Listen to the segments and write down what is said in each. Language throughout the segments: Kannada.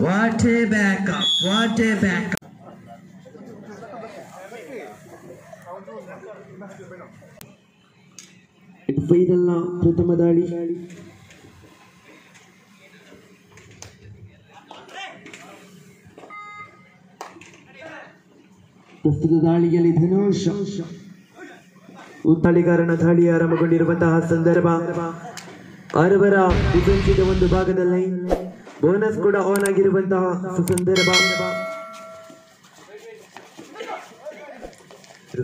What a backup! What a backup! Final ನ ಪ್ರಥಮ ದಾಳಿ. ಪ್ರಸ್ತುತ ದಾಳಿಯಲ್ಲಿ ಧನುಷ್ ಉತ್ತಳಿಗಾರನ ದಾಳಿ ಆರಂಭಗೊಂಡಿರುವಂತಹ ಸಂದರ್ಭ. ಅರವರ ಡಿಫೆನ್ಸಿನ ಒಂದು ಭಾಗದಲ್ಲಿ ಬೋನಸ್ ಕೂಡ ಆನ್ ಆಗಿರುವಂತಹ ಸಂದರ್ಭ.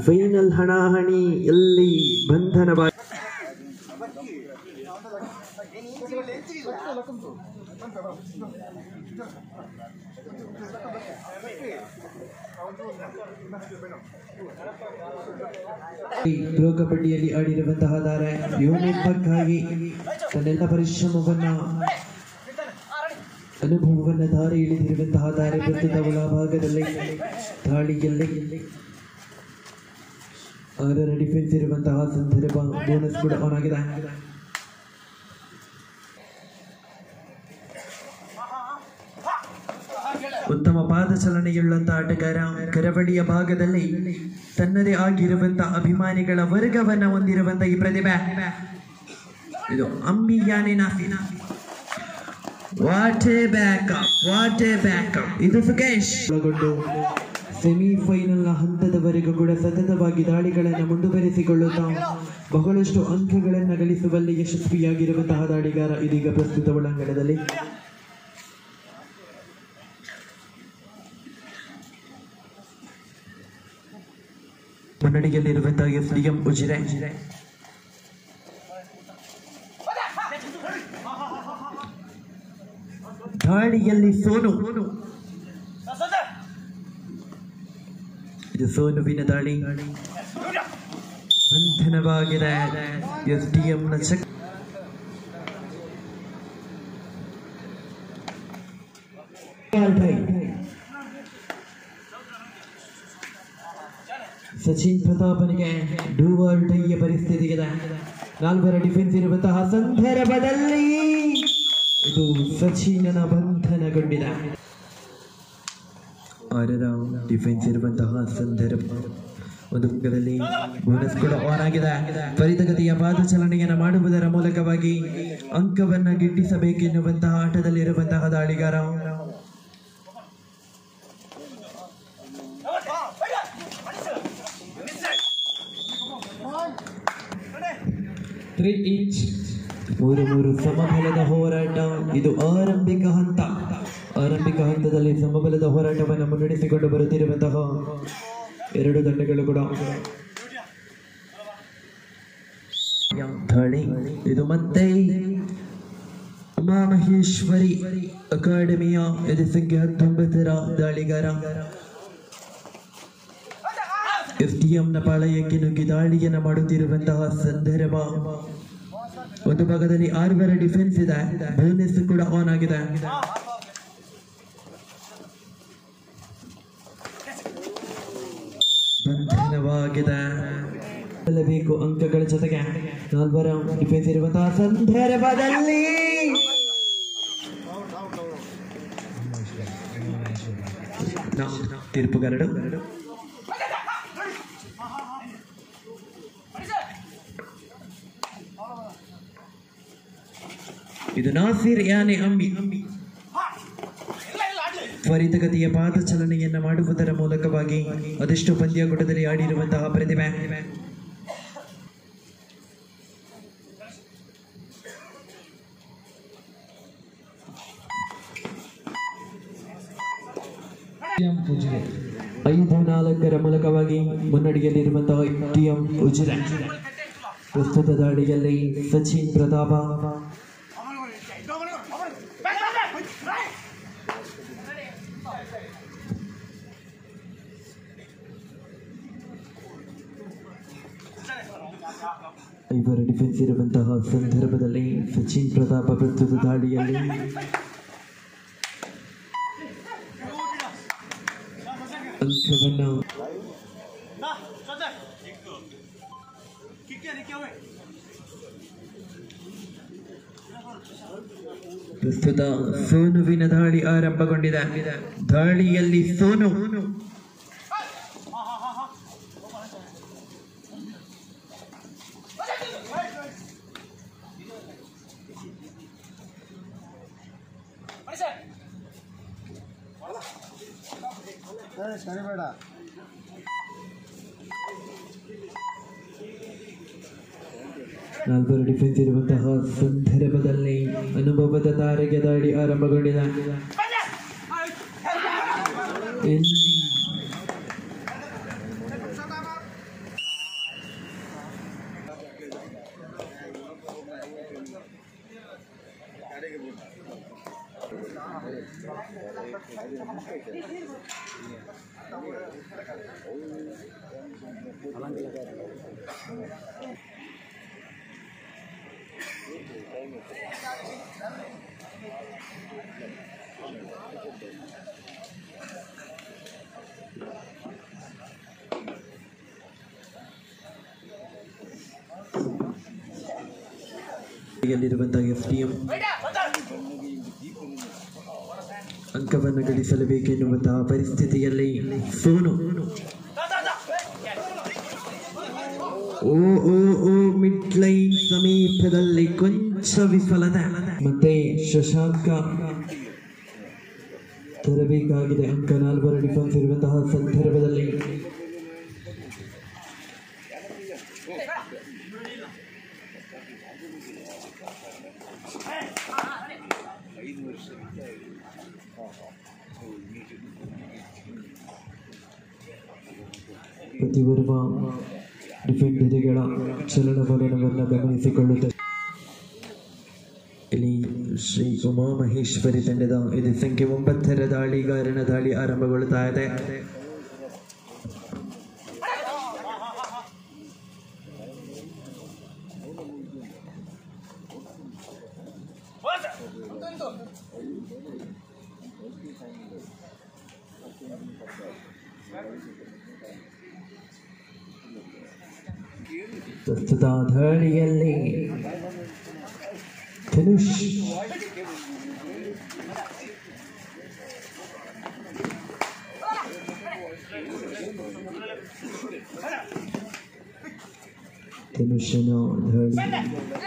ಫೈನಲ್ ಹಣಾಹಣಿ ಎಲ್ಲಿ ಬಂಧನವಾಗಿ ಪ್ರೋ ಕಬಡ್ಡಿಯಲ್ಲಿ ಆಡಿರುವಂತಹ ತಾರೆ ಯೂನಿಟ್ ಬಗ್ಗೆ ತನ್ನೆಲ್ಲ ಪರಿಶ್ರಮವನ್ನ ಅನುಭವವನ್ನ ದಾರಿ ಇಳಿದಿರುವಂತಹ ತಾರೆ ಪ್ರಸ್ತುತ ಒಳಭಾಗದಲ್ಲಿ ದಾಳಿಯಲ್ಲಿ 6ರ ಡಿಫೆನ್ಸ್ ಇರುವಂತಹ ಸಂದರ್ಭ. ಬೋನಸ್ ಕೂಡ ಆನ್ ಆಗಿದೆ. ಉತ್ತಮ ಪಾದ ಚಲನೆಯುಳ್ಳಂತಹ ಆಟಗಾರ, ಕರಾವಳಿಯ ಭಾಗದಲ್ಲಿ ತನ್ನದೇ ಆಗಿರುವಂತಹ ಅಭಿಮಾನಿಗಳ ವರ್ಗವನ್ನ ಹೊಂದಿರುವಂತಹ ಈ ಪ್ರತಿಭೆ ಇದು ಅಂಬಿಯಾನೆ ನಾಫಿ. What a backup, what a backup. ಇದು ಸುಕೇಶ್ ಒಳಗೊಂಡು ಸೆಮಿಫೈನಲ್ ನ ಹಂತದವರೆಗೂ ಕೂಡ ಸತತವಾಗಿ ದಾಳಿಗಳನ್ನು ಮುಂದುವರೆಸಿಕೊಳ್ಳುತ್ತಾ ಬಹಳಷ್ಟು ಅಂಕಗಳನ್ನು ಗಳಿಸುವಲ್ಲಿ ಯಶಸ್ವಿಯಾಗಿರುವಂತಹ ದಾಳಿಗಾರ ಇದೀಗ ಪ್ರಸ್ತುತ ಒಳಾಂಗಣದಲ್ಲಿ. ಮುನ್ನಡೆಯಲ್ಲಿರುವಂತಹ FDM ಉಜಿರೆ. ದಾಳಿಯಲ್ಲಿ ಸೋನು. ಇದು ಸೋನುವಿನ ದಾಳಿ. ಬಂಧನವಾಗಿದೆ FDM ನ ಚೆಕ್. ಸಚಿನ್ ಪ್ರತಾಪನಿಗೆ ಡೂವರ್ ಡೈಯ ಪರಿಸ್ಥಿತಿಗಿದೆ. 4ರ ಡಿಫೆನ್ಸ್ ಇರುವಂತಹ ಸಂದರ್ಭದಲ್ಲಿ ಇದು ಸಚಿನನ ಬಂಧನಗೊಂಡಿದೆ. 6ರ ಡಿಫೆನ್ಸ್ ಇರುವಂತಹ ಸಂದರ್ಭ. ಒಂದು ಭಾಗದಲ್ಲಿ ಬೋನಸ್ ಕೂಡ ಆನ್ ಆಗಿದೆ. ತ್ವರಿತಗತಿಯ ಪಾದ ಚಲನೆಯನ್ನು ಮಾಡುವುದರ ಮೂಲಕವಾಗಿ ಅಂಕವನ್ನ ಗಿಟ್ಟಿಸಬೇಕೆನ್ನುವಂತಹ ಆಟದಲ್ಲಿರುವಂತಹ ದಾಳಿಗಾರ. ಮೂರು ಸಮಬಲದ ಹೋರಾಟ. ಇದು ಆರಂಭಿಕ ಹಂತ. ಆರಂಭಿಕ ಹಂತದಲ್ಲಿ ಸಮಬಲದ ಹೋರಾಟವನ್ನು ಮುನ್ನಡೆಸಿಕೊಂಡು ಬರುತ್ತಿರುವಂತಹ 2 ತಂಡಗಳು ಕೂಡ ದಾಳಿ. ಇದು ಮತ್ತೆ ಉಮಾಮಹೇಶ್ವರಿ ಅಕಾಡೆಮಿಯ ಸಂಖ್ಯೆ 19ರ ದಾಳಿಗಾರ FDM ನ ಪಾಳಯಕ್ಕೆ ನುಗ್ಗಿ ದಾಳಿಯನ್ನು ಮಾಡುತ್ತಿರುವಂತಹ ಸಂದರ್ಭ. ಒಂದು ಭಾಗದಲ್ಲಿ 6ರ ಡಿಫೆನ್ಸ್ ಇದೆ. ಬೋನಸ್ ಕೂಡ ಆನ್ ಆಗಿದೆ. ಬಂಧನವಾಗಿದೆ. ಬೇಕು ಅಂಕಗಳ ಜೊತೆಗೆ 4ರ ಡಿಫೆನ್ಸ್ ಇರುವಂತಹ ಸಂದರ್ಭದಲ್ಲಿ ತೀರ್ಪುಗಾರರು ಇದು ನಾಸಿರ್ ಯಾನೆ ಅಂಬಿ. ತ್ವರಿತಗತಿಯ ಪಾದ ಚಲನೆಯನ್ನ ಮಾಡುವುದರ ಮೂಲಕವಾಗಿ ಅದೆಷ್ಟು ಪಂದ್ಯಾಕೂಟದಲ್ಲಿ ಆಡಿರುವಂತಹ ಪ್ರತಿಭೆ. 5-4 ಮೂಲಕವಾಗಿ ಮುನ್ನಡೆಯಲ್ಲಿರುವಂತಹ ಟಿಎಂ ಉಜಿರೆ. ಪ್ರಸ್ತುತ ದಾಳಿಯಲ್ಲಿ ಸಚಿನ್ ಪ್ರತಾಪ, ಇವರ ಡಿಫೆನ್ಸ್ ಇರುವಂತಹ ಸಂದರ್ಭದಲ್ಲಿ ಸಚಿನ್ ಪ್ರತಾಪ ಪ್ರಸ್ತುತ ದಾಳಿಯಲ್ಲಿ ಅಂಕವನ್ನು ಪ್ರಸ್ತುತ ಸೋನುವಿನ ದಾಳಿ ಆರಂಭಗೊಂಡಿದೆ. ದಾಳಿಯಲ್ಲಿ ಸೋನು ನಾಲ್ವರು ಡಿಫೆನ್ಸ್ ಇರುವಂತಹ ಸಂದರ್ಭದಲ್ಲಿ ಅನುಭವದ ತಾರೆಗೆ ದಾಳಿ ಆರಂಭಗೊಂಡಿದೆ. ಯಲ್ಲಿರುವಂತಹ ಎಫ್ಟಿಎಂ ಅಂಕವನ್ನು ಗಳಿಸಲೇಬೇಕೆನ್ನುವಂತಹ ಪರಿಸ್ಥಿತಿಯಲ್ಲಿ ಸೋನು ಮಿಡ್ ಲೈನ್ ಸಮೀಪದಲ್ಲಿ ಕೊಂಚ ವಿಫಲತೆ. ಮತ್ತೆ ಶಶಾಂಕ ತರಬೇಕಾಗಿದೆ ಅಂಕ. 4 ಡಿಫೆನ್ಸ್ ಇರುವಂತಹ ಸಂದರ್ಭದಲ್ಲಿ ಪ್ರತಿಯೊಬ್ಬ ಡಿಫೆಂಡರ್ಗಳ ಚಲನವಲನವನ್ನು ಗಮನಿಸಿಕೊಳ್ಳುತ್ತದೆ. ಇಲ್ಲಿ ಶ್ರೀ ಉಮಾಮಹೇಶ್ವರಿ ತಂಡದ ಇದು ಸಂಖ್ಯೆ 9ರ ದಾಳಿಗಾರನ ದಾಳಿ ಆರಂಭಗೊಳ್ಳುತ್ತಾ ಇದೆ. ಪ್ರಸ್ತುತ ದಾಳಿಯಲ್ಲಿ ಧನುಷ್ ಧನುಷನ ದಾಳಿ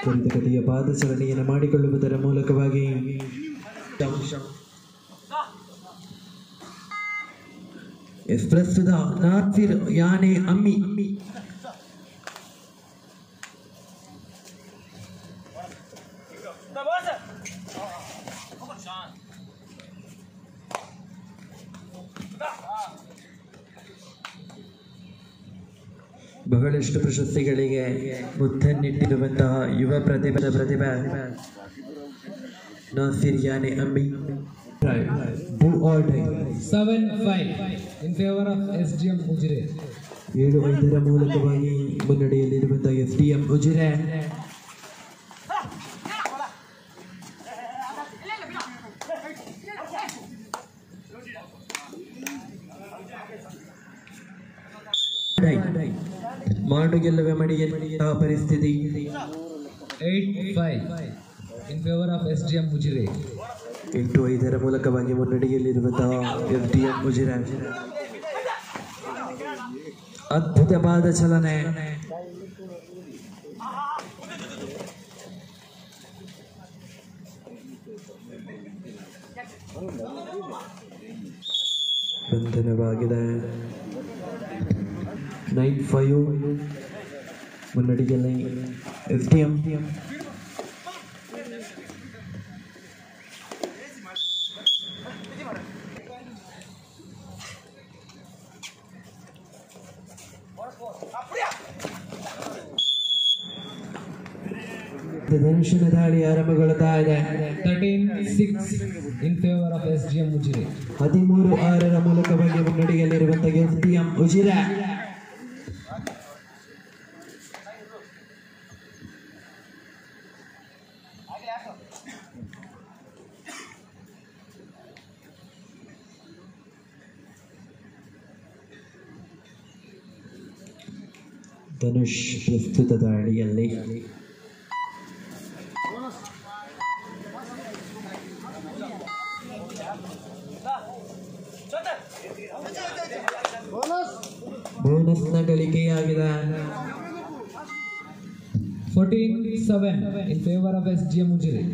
ತ್ವರಿತಗತಿಯ ಪಾದಚಲನೆಯನ್ನು ಮಾಡಿಕೊಳ್ಳುವುದರ ಮೂಲಕವಾಗಿ ಪ್ರಸ್ತುತ ನಾಸಿರ್ ಯಾನೆ ಅಮ್ಮಿ ಬಹಳಷ್ಟು ಪ್ರಶಸ್ತಿಗಳಿಗೆ ಮುತ್ತನ್ನಿಟ್ಟಿರುವಂತಹ ಯುವ ಪ್ರತಿಭೆ ನಾಸಿರ್ ಯಾನೆ ಅಮ್ಮಿ. 7-5 in favor of SGM Ujire. 7-5ರ ಮೂಲಕವಾಗಿ ಮುನ್ನಡೆಯಲ್ಲಿರುವಂತಹ SDM ಉಜಿರೆ. ಮಾಡು ಗೆಲ್ಲುವ ಮಡಿಯ ಪರಿಸ್ಥಿತಿ. 8-5 in favor of SGM Ujire. 8-5ರ ಮೂಲಕವಾಗಿ ಮುನ್ನಡೆಯಲ್ಲಿರುವಂತಹ SDM ಉಜಿರೆ. ಅದ್ಭುತವಾದ ಚಲನೆ. ಬಂಧನವಾಗಿದೆ. 9-5 ಮುನ್ನಡೆಯಲ್ಲಿ SDM. ಧನುಷಿನ ದಾಳಿ ಆರಂಭಗೊಳ್ಳುತ್ತಾ ಇದೆ. 13-6 in favor of SGM Ujire. 13-6 ಮೂಲಕವಾಗಿ ಮುನ್ನಡೆಯಲ್ಲಿರುವಂತಹ SDM ಉಜಿರೆ. ಧನುಷ್ ಪ್ರಸ್ತುತ ದಾಳಿಯಲ್ಲಿ ಬೋನಸ್ನ ಗಳಿಕೆಯಾಗಿದೆ. 14-7 in favor of SGM Ujire.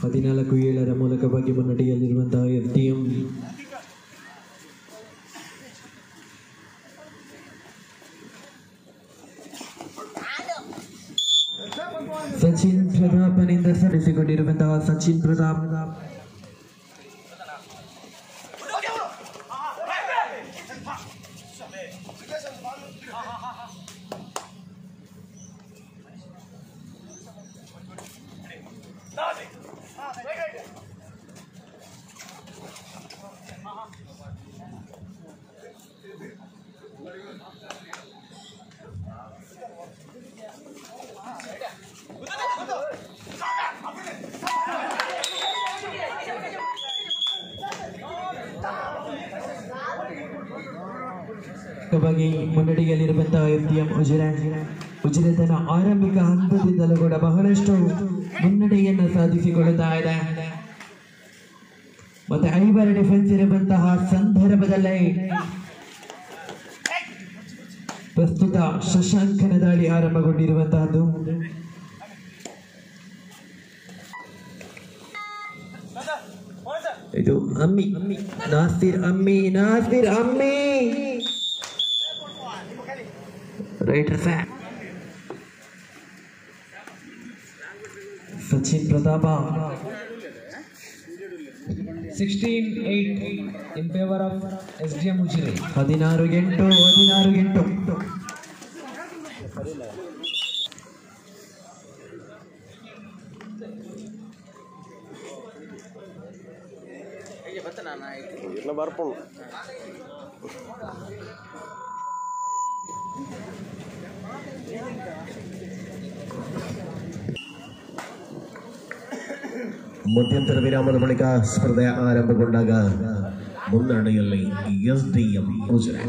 14-7 ಮೂಲಕವಾಗಿ ಮುನ್ನಡೆಯಲ್ಲಿರುವಂತಹ FDM. ಸಚಿನ್ ಪ್ರತಾಪನಿಂದ ಸರಿಸಿಕೊಂಡಿರುವಂತಹ ಸಚಿನ್ ಪ್ರತಾಪ್ ಮುನ್ನಡೆಯಲ್ಲಿರುವಂತಹ FDM ಉಜಿರೆ ತನ್ನ ಆರಂಭಿಕ ಹಂತದಿಂದಲೂ ಕೂಡ ಬಹಳಷ್ಟು ಮುನ್ನಡೆಯನ್ನು ಸಾಧಿಸಿಕೊಳ್ಳುತ್ತಾ ಇದೆ. ಮತ್ತೆ 5 ಡಿಫೆನ್ಸ್ ಇರುವಂತಹ ಸಂದರ್ಭದಲ್ಲೇ ಪ್ರಸ್ತುತ ಶಶಾಂಕನ ದಾಳಿ ಆರಂಭಗೊಂಡಿರುವಂತಹದ್ದು. ಇದು ನಾಸಿರ್ ಅಮ್ಮಿ right Sachin Pratap 16-8 in favor of SGM Ujire. 16-8 ಮಧ್ಯಂತರ ವಿರಾಮದ ಬಳಿಕ ಸ್ಪರ್ಧೆ ಆರಂಭಗೊಂಡಾಗ ಮುನ್ನಡೆಯಲ್ಲಿ SDM ಉಜಿರೆ.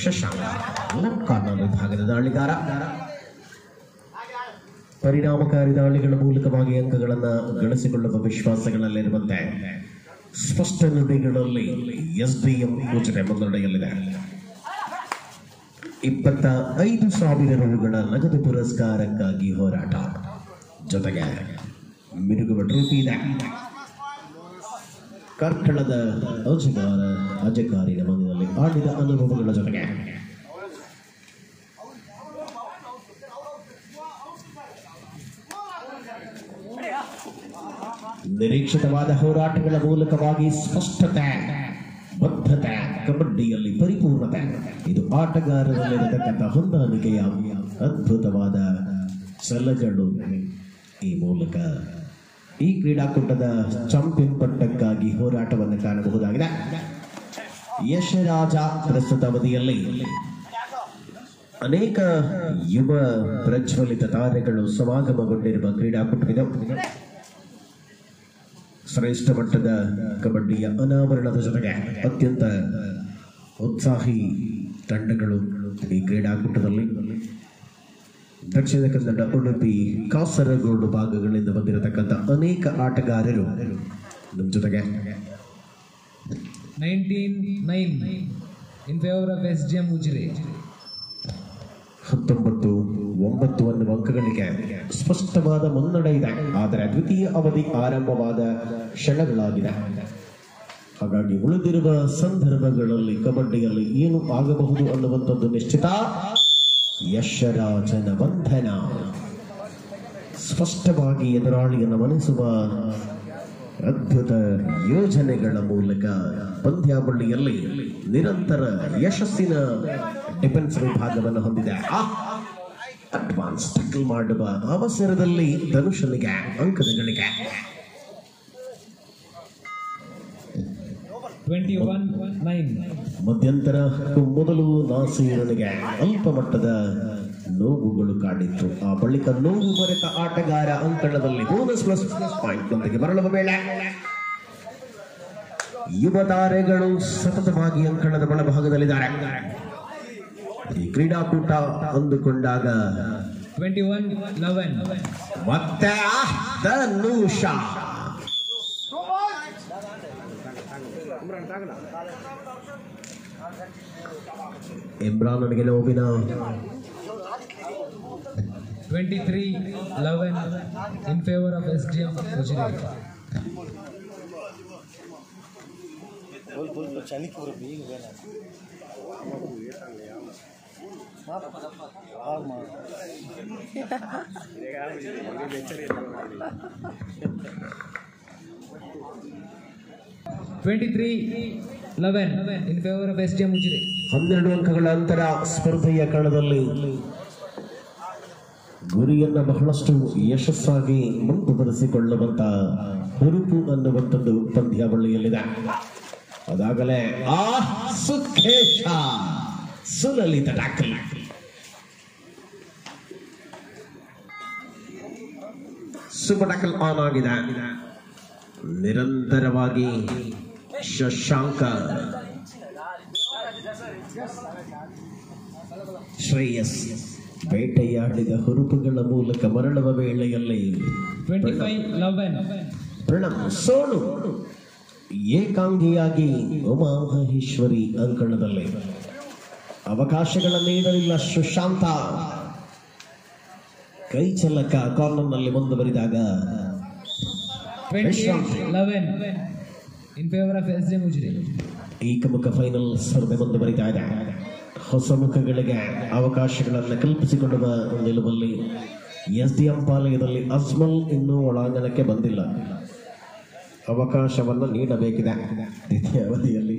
ಶಶಾಂಕ ಕಾರ್ನರ್ ವಿಭಾಗದ ದಾಳಿಗಾರ ಪರಿಣಾಮಕಾರಿ ದಾಳಿಗಳ ಮೂಲಕವಾಗಿ ಅಂಕಗಳನ್ನು ಗಳಿಸಿಕೊಳ್ಳುವ ವಿಶ್ವಾಸಗಳಲ್ಲಿರುವಂತೆ ಸ್ಪಷ್ಟ ನುಡಿಗಳಲ್ಲಿ SDM ಉಜಿರೆ ಮುನ್ನಡೆಯಲ್ಲಿದೆ. 25,000 ರೂಗಳ ನಗದು ಪುರಸ್ಕಾರಕ್ಕಾಗಿ ಹೋರಾಟ, ಜೊತೆಗೆ ಮಿರುಗುವ ಟ್ರೋಫಿ ಇದೆ. ಕಾರ್ಕಳದ ಅಜಕಾರಿನ ಮನೆಯಲ್ಲಿ ಆಡಿದ ಅನುಭವಗಳ ಜೊತೆಗೆ ನಿರೀಕ್ಷಿತವಾದ ಹೋರಾಟಗಳ ಮೂಲಕವಾಗಿ ಸ್ಪಷ್ಟತೆ, ಬದ್ಧತೆ, ಕಬಡ್ಡಿಯಲ್ಲಿ ಪರಿಪೂರ್ಣತೆ, ಇದು ಆಟಗಾರರಲ್ಲಿರತಕ್ಕಂಥ ಹೊಂದಾಣಿಕೆಯ ಅದ್ಭುತವಾದ ಸಲಗಳು. ಈ ಮೂಲಕ ಈ ಕ್ರೀಡಾಕೂಟದ ಚಾಂಪಿಯನ್ ಪಟ್ಟಕ್ಕಾಗಿ ಹೋರಾಟವನ್ನು ಕಾಣಬಹುದಾಗಿದೆ. ಯಶರಾಜ ಪ್ರಸ್ತುತ ಅವಧಿಯಲ್ಲಿ ಅನೇಕ ಯುವ ಪ್ರಜ್ವಲಿತ ತಾರೆಗಳು ಸಮಾಗಮಗೊಂಡಿರುವ ಕ್ರೀಡಾಕೂಟವಿದೆ. ಶ್ರೇಷ್ಠ ಮಟ್ಟದ ಕಬಡ್ಡಿಯ ಅನಾವರಣದ ಜೊತೆಗೆ ಅತ್ಯಂತ ಉತ್ಸಾಹಿ ತಂಡಗಳು ಈ ಕ್ರೀಡಾಕೂಟದಲ್ಲಿ ದಕ್ಷಿಣ ಕನ್ನಡ, ಉಡುಪಿ, ಕಾಸರಗೋಡು ಭಾಗಗಳಿಂದ ಬಂದಿರತಕ್ಕಂಥ ಅನೇಕ ಆಟಗಾರರು ನಮ್ಮ ಜೊತೆಗೆ 19-9 in favor of SGM Ujire. 19-9 ಅನ್ನುವ ಅಂಕಗಳಿಗೆ ಸ್ಪಷ್ಟವಾದ ಮುನ್ನಡೆ ಇದೆ. ಆದರೆ ದ್ವಿತೀಯ ಅವಧಿ ಆರಂಭವಾದ ಕ್ಷಣಗಳಾಗಿದೆ. ಹಾಗಾಗಿ ಉಳಿದಿರುವ ಸಂದರ್ಭಗಳಲ್ಲಿ ಕಬಡ್ಡಿಯಲ್ಲಿ ಏನು ಆಗಬಹುದು ಅನ್ನುವಂಥದ್ದು ನಿಶ್ಚಿತ. ಯಶರಾಜನ ಬಂಧನ ಸ್ಪಷ್ಟವಾಗಿ ಎದುರಾಳಿಯನ್ನು ಮನಿಸುವ ಅದ್ಭುತ ಯೋಜನೆಗಳ ಮೂಲಕ ಪಂದ್ಯಾವಳಿಯಲ್ಲಿ ನಿರಂತರ ಯಶಸ್ಸಿನ ಡಿಫೆನ್ಸ್ ವಿಭಾಗವನ್ನು ಹೊಂದಿದೆ. ಅಡ್ವಾನ್ಸ್ ಟಕ್ಕಲ್ ಮಾಡುವ ಅವಸರದಲ್ಲಿ ಧನುಷನಿಗೆ ಅಂಕದ ಗಳಿಕೆ. 21-9. ಮಧ್ಯಂತರ ಮೊದಲು ನಾಸೀರನಿಗೆ ಅಲ್ಪ ಮಟ್ಟದ ನೋವುಗಳು ಕಾಡಿತ್ತು. ಆ ಬಳಿಕ ನೋವು ಮರೆತ ಆಟಗಾರ ಅಂಕಣದಲ್ಲಿ ಬೋನಸ್ ಪ್ಲಸ್ ಪಾಯಿಂಟ್ ನೊಂದಿಗೆ ಮರಳುವ ವೇಳೆ ಯುವ ತಾರೆಗಳು ಸತತವಾಗಿ ಅಂಕಣದ ಬಲಭಾಗದಲ್ಲಿದ್ದಾರೆ. ಈ ಕ್ರೀಡಾಕೂಟ ಅಂದುಕೊಂಡಾಗ 21-11. ಮತ್ತೆ ಧನುಷ ಇಮ್ರಾನ್ ಗೆಲುವಿನ 23-11 in favor of SGM Ujiri. In favor of SGM Ujiri. 12 ಅಂಕಗಳ ಅಂತರ ಸ್ಪರ್ಧೆಯ ಕಣದಲ್ಲಿ ಗುರಿಯನ್ನ ಬಹಳಷ್ಟು ಯಶಸ್ಸಾಗಿ ಮುಂದುವರೆಸಿಕೊಳ್ಳುವಂತ ಹುರುಪು ಅನ್ನುವಂಥದ್ದು ಪಂದ್ಯಾವಳಿಯಲ್ಲಿದೆ. ಅದಾಗಲೇ ಸುಖೇಶ ಸುಲಲಿತ ಟ್ಯಾಕಲ್. ಸೂಪರ್ ಟ್ಯಾಕಲ್ ಆನ್ ಆಗಿದೆ. ನಿರಂತರವಾಗಿ ಶಶಾಂಕ ಶ್ರೇಯಸ್ ಬೇಟೆಯಾಡಿದ ಹುರುಪುಗಳ ಮೂಲಕ ಮರಳುವ ವೇಳೆಯಲ್ಲಿ 25-11 ಪ್ರಣಮ್ ಸೋಲು. ಏಕಾಂಗಿಯಾಗಿ ಉಮಾಮಹೇಶ್ವರಿ ಅಂಕಣದಲ್ಲಿ ಅವಕಾಶಗಳ ನೀಡಲಿಲ್ಲ ಸುಶಾಂತ. ಕೈ ಚಲಕ ಕಾರ್ನರ್ನಲ್ಲಿ ಮುಂದುವರಿದಾಗ 28-11 in favor of SGM Ujiri. ಏಕಮುಖ ಫೈನಲ್ ಸ್ಪರ್ಧೆ ಮುಂದುವರಿತಾ ಇದೆ. ಹೊಸ ಮುಖಗಳಿಗೆ ಅವಕಾಶಗಳನ್ನು ಕಲ್ಪಿಸಿಕೊಳ್ಳುವ ನಿಲುವಲ್ಲಿ SDM ಪಾಲಯದಲ್ಲಿ ಅಜ್ಮಲ್ ಇನ್ನೂ ಒಳಾಂಗಣಕ್ಕೆ ಬಂದಿಲ್ಲ. ಅವಕಾಶವನ್ನು ನೀಡಬೇಕಿದೆ ದ್ವಿತೀಯ ಅವಧಿಯಲ್ಲಿ.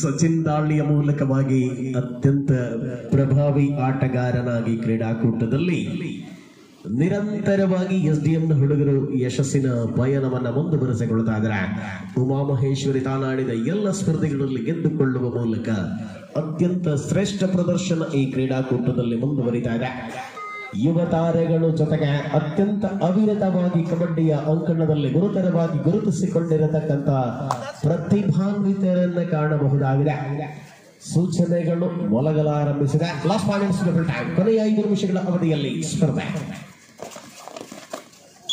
ಸಚಿನ್ ದಾಳಿಯ ಮೂಲಕವಾಗಿ ಅತ್ಯಂತ ಪ್ರಭಾವಿ ಆಟಗಾರನಾಗಿ ಕ್ರೀಡಾಕೂಟದಲ್ಲಿ ನಿರಂತರವಾಗಿ SDMನ ಹುಡುಗರು ಯಶಸ್ಸಿನ ಪಯಣವನ್ನ ಮುಂದುವರೆಸಿಕೊಳ್ಳುತ್ತಾ ಇದ್ದಾರೆ. ಉಮಾಮಹೇಶ್ವರಿ ತಾನಾಡಿದ ಎಲ್ಲ ಸ್ಪರ್ಧೆಗಳಲ್ಲಿ ಗೆದ್ದುಕೊಳ್ಳುವ ಮೂಲಕ ಅತ್ಯಂತ ಶ್ರೇಷ್ಠ ಪ್ರದರ್ಶನ ಈ ಕ್ರೀಡಾಕೂಟದಲ್ಲಿ ಮುಂದುವರಿತಾ ಇದೆ. ಯುವ ತಾರೆಗಳು ಜೊತೆಗೆ ಅತ್ಯಂತ ಅವಿರತವಾಗಿ ಕಬಡ್ಡಿಯ ಅಂಕಣದಲ್ಲಿ ಗುರುತರವಾಗಿ ಗುರುತಿಸಿಕೊಂಡಿರತಕ್ಕಂಥ ಪ್ರತಿಭಾನ್ವಿತರನ್ನ ಕಾಣಬಹುದಾಗಿದೆ. ಸೂಚನೆಗಳು ಮೊಳಗಲಾರಂಭಿಸಿದೆ. ಲಾಸ್ಟ್ ಫೈನಲ್ಸ್ ಡಬಲ್ ಟೈಮ್ ಕೊನೆಯ 5 ನಿಮಿಷಗಳ ಅವಧಿಯಲ್ಲಿ ಸ್ಪರ್ಧೆ.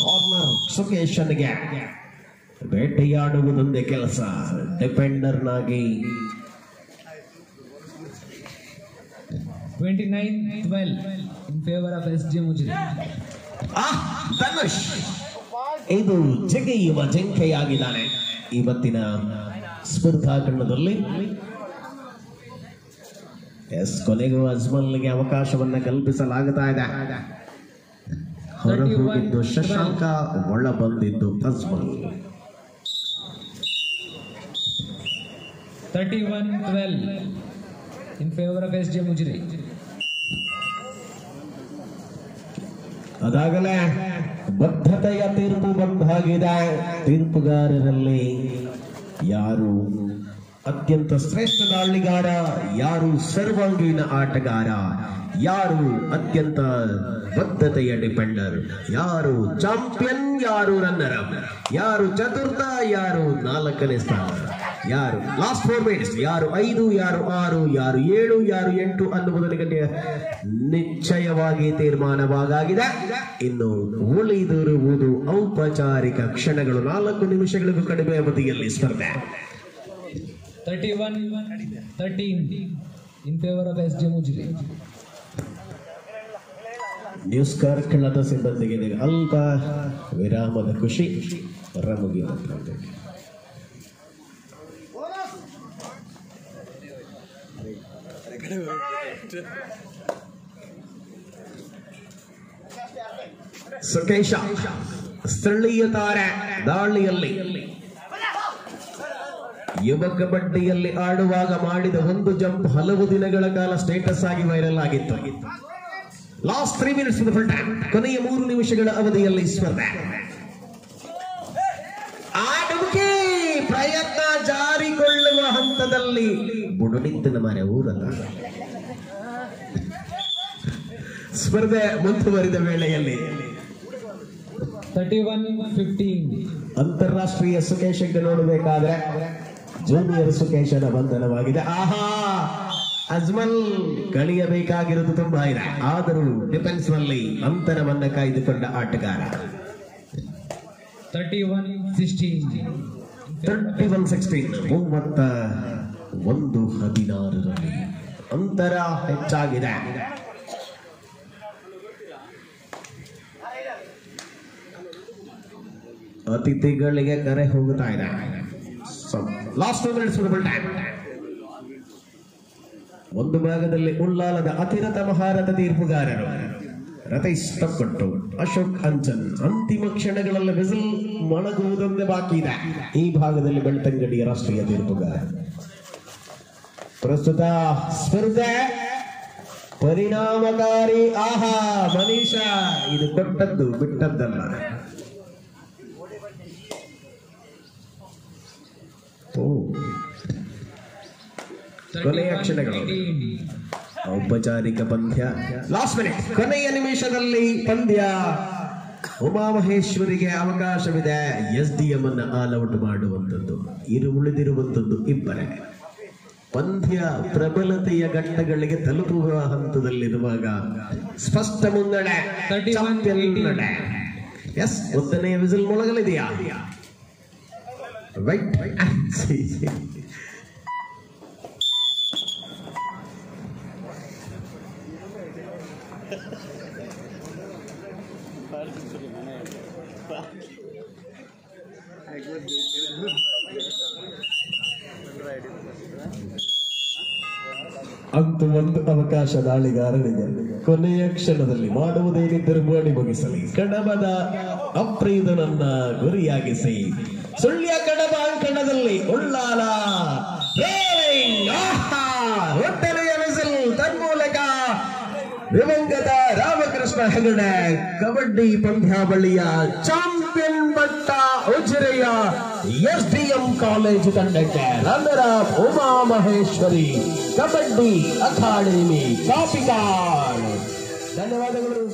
ಕಾರ್ನರ್ ಸುಕೇಶನ್ಗೆ ಬೇಟೆಯಾಡುವುದೊಂದೇ ಕೆಲಸ. ಡಿಫೆಂಡರ್ನಾಗಿ 29-12 in favor of SGM Ujiri. Dhanush ಇದು ಜಗೆಯುವ ಜಿಂಕೆಯಾಗಿದ್ದಾನೆ ಇವತ್ತಿನ ಸ್ಪರ್ಧಾ ಕಣದಲ್ಲಿ. ಕೊನೆಗೂ ಅಜ್ಮಲ್ಗೆ ಅವಕಾಶವನ್ನ ಕಲ್ಪಿಸಲಾಗುತ್ತಾ ಇದೆ. ಹೊರಹೋಗಿದ್ದು ಶಶಾಂಕ, ಒಳ ಬಂದಿದ್ದು Ajmal. 31-12 in favor of SGM Ujiri. ಅದಾಗಲೇ ಬದ್ಧತೆಯ ತೀರ್ಪು ಬಂದಾಗಿದೆ. ತೀರ್ಪುಗಾರರಲ್ಲಿ ಯಾರು ಅತ್ಯಂತ ಶ್ರೇಷ್ಠ ದಾಳಿಗಾರ, ಯಾರು ಸರ್ವಾಂಗೀಣ ಆಟಗಾರ, ಯಾರು ಅತ್ಯಂತ ಬದ್ಧತೆಯ ಡಿಫೆಂಡರ್, ಯಾರು ಚಾಂಪಿಯನ್, ಯಾರು ರನ್ನರ್ ಅಪ್, ಯಾರು ಚತುರ್ಥ, ಯಾರು 4ನೇ ಸ್ಥಾನ, ಯಾರು ಲಾಸ್ಟ್ 4 ಮಿನಿಟ್ಸ್, ಯಾರು 5, ಯಾರು 6, ಯಾರು 7, ಯಾರು 8 ಅನ್ನುವುದಕ್ಕೆ ನಿಶ್ಚಯವಾಗಿ ತೀರ್ಮಾನವಾಗಿದೆ. ಇನ್ನು ಉಳಿದಿರುವುದು ಔಪಚಾರಿಕ ಕ್ಷಣಗಳು. 4 ನಿಮಿಷಗಳಿಗೂ ಕಡಿಮೆ ಅವಧಿಯಲ್ಲಿ ಸ್ಪರ್ಧೆ. 31-13 in favor of SGM Ujiri. News ಕಾರ್ಕಳದ ಸಿಬ್ಬಂದಿಗೆ ಅಲ್ಪ ವಿರಾಮದ ಖುಷಿ ರಮುಗಿ. ಸುಕೇಶ ಸ್ಥಳೀಯ ತಾರೆ ದಾಳಿಯಲ್ಲಿ ಯುವ ಕಬಡ್ಡಿಯಲ್ಲಿ ಆಡುವಾಗ ಮಾಡಿದ ಒಂದು ಜಂಪ್ ಹಲವು ದಿನಗಳ ಕಾಲ ಸ್ಟೇಟಸ್ ಆಗಿ ವೈರಲ್ ಆಗಿತ್ತು. ಲಾಸ್ಟ್ 3 minutes ಫುಲ್ ಟೈಮ್, ಕೊನೆಯ 3 ನಿಮಿಷಗಳ ಅವಧಿಯಲ್ಲಿ ಸ್ಪರ್ಧೆ. ಆಡುವಿಕೆ ಪ್ರಯತ್ನ ಜಾರಿಗೊಳ್ಳುವ ಹಂತದಲ್ಲಿ ಬುಡನಿತ್ತಿನ ಮರೆ ಊರಲ್ಲ. ಸ್ಪರ್ಧೆ ಮುಂದುವರಿದ ವೇಳೆಯಲ್ಲಿ 31-15 ಅಂತಾರಾಷ್ಟ್ರೀಯ ಸುಕೇಶಕ್ಕೆ ನೋಡಬೇಕಾದ್ರೆ ಜೂನಿಯರ್ ಸುಕೇಶನ ಬಂಧನವಾಗಿದೆ. ಆಹಾ, ಅಜ್ಮಲ್ ಕಳಿಯಬೇಕಾಗಿರುವುದು ತುಂಬಾ ಇದೆ, ಆದರೂ ಡಿಫೆನ್ಸ್ ನಲ್ಲಿ ಅಂತರವನ್ನ ಕಾಯ್ದುಕೊಂಡ ಆಟಗಾರ. 31-16 31-16 ಅಂತರ ಹೆಚ್ಚಾಗಿದೆ. ಅತಿಥಿಗಳಿಗೆ ಕರೆ ಹೋಗುತ್ತಾ ಇದೆ. Last 2 minutes full time. ಒಂದು ಭಾಗದಲ್ಲಿ ಉಳ್ಳಾಲದ ಅತಿರಥ ಮಹಾರಥ ತೀರ್ಪುಗಾರರು ರತೀಶ್ ತಪ್ಪಟ್ಟು, ಅಶೋಕ್ ಅಂಚನ್ ಅಂತಿಮ ಕ್ಷಣಗಳಲ್ಲಿ ವಿಸಿಲ್ ಮೊಳಗುವುದೊಂದೇ ಬಾಕಿ ಇದೆ. ಈ ಭಾಗದಲ್ಲಿ ಬೆಳ್ತಂಗಡಿಯ ರಾಷ್ಟ್ರೀಯ ತೀರ್ಪುಗಾರ. ಪ್ರಸ್ತುತ ಸ್ಪರ್ಧೆ ಪರಿಣಾಮಕಾರಿ. ಆಹಾ, ಮನೀಷಾ ಇದು ಕೊಟ್ಟದ್ದು ಬಿಟ್ಟದ್ದಲ್ಲ. ಕೊನೆಯ ಕ್ಷಣಗಳು, ಔಪಚಾರಿಕ ಪಂದ್ಯ. ಲಾಸ್ಟ್ ಮಿನಿಟ್, ಕೊನೆಯ ನಿಮಿಷದಲ್ಲಿ ಪಂದ್ಯ. ಉಮಾಮಹೇಶ್ವರಿಗೆ ಅವಕಾಶವಿದೆ SDM ಅನ್ನ ಆಲ್ ಔಟ್ ಮಾಡುವಂಥದ್ದು. ಉಳಿದಿರುವಂಥದ್ದು ಇಬ್ಬರೇ. ಪಂದ್ಯ ಪ್ರಬಲತೆಯ ಘಟ್ಟಗಳಿಗೆ ತಲುಪುವ ಹಂತದಲ್ಲಿರುವಾಗ ಸ್ಪಷ್ಟ ಮುನ್ನಡೆ, ಚಾಂಪಿಯನ್ ಮುನ್ನಡೆ. ಎಸ್, ಮೊದಲನೆಯ ವಿಸಿಲ್ ಮೊಳಗಲಿದೆಯಾ? ರೈಟ್. ಅಂತೂ ಒಂದು ಅವಕಾಶ ದಾಳಿಗಾರನಿಗೆ. ಕೊನೆಯ ಕ್ಷಣದಲ್ಲಿ ಮಾಡುವುದೇನಿದ್ದರೂ ಮಾಡಿ ಮುಗಿಸಲಿ. ಕಡಬದ ಅಪ್ರೀದನನ್ನ ಗುರಿಯಾಗಿಸಿ ಸುಳ್ಯ ಕಡಬ ಅಂಕಣದಲ್ಲಿ ಉಳ್ಳಾಲ ಒಟ್ಟನೆಯ ವಿಸಿಲ್. ತನ್ಮೂಲಕ ದಿವಂಗತ ರಾಮಕೃಷ್ಣ ಹೆಗಡೆ ಕಬಡ್ಡಿ ಪಂದ್ಯಾವಳಿಯ ಚಾಂಪಿಯನ್ ಪಟ್ಟ ಉಜಿರೆಯ SDM ಕಾಲೇಜು ತಂಡಕ್ಕೆ runner up Umamaheshwari kabaddi academy Kapikad. ಧನ್ಯವಾದಗಳು.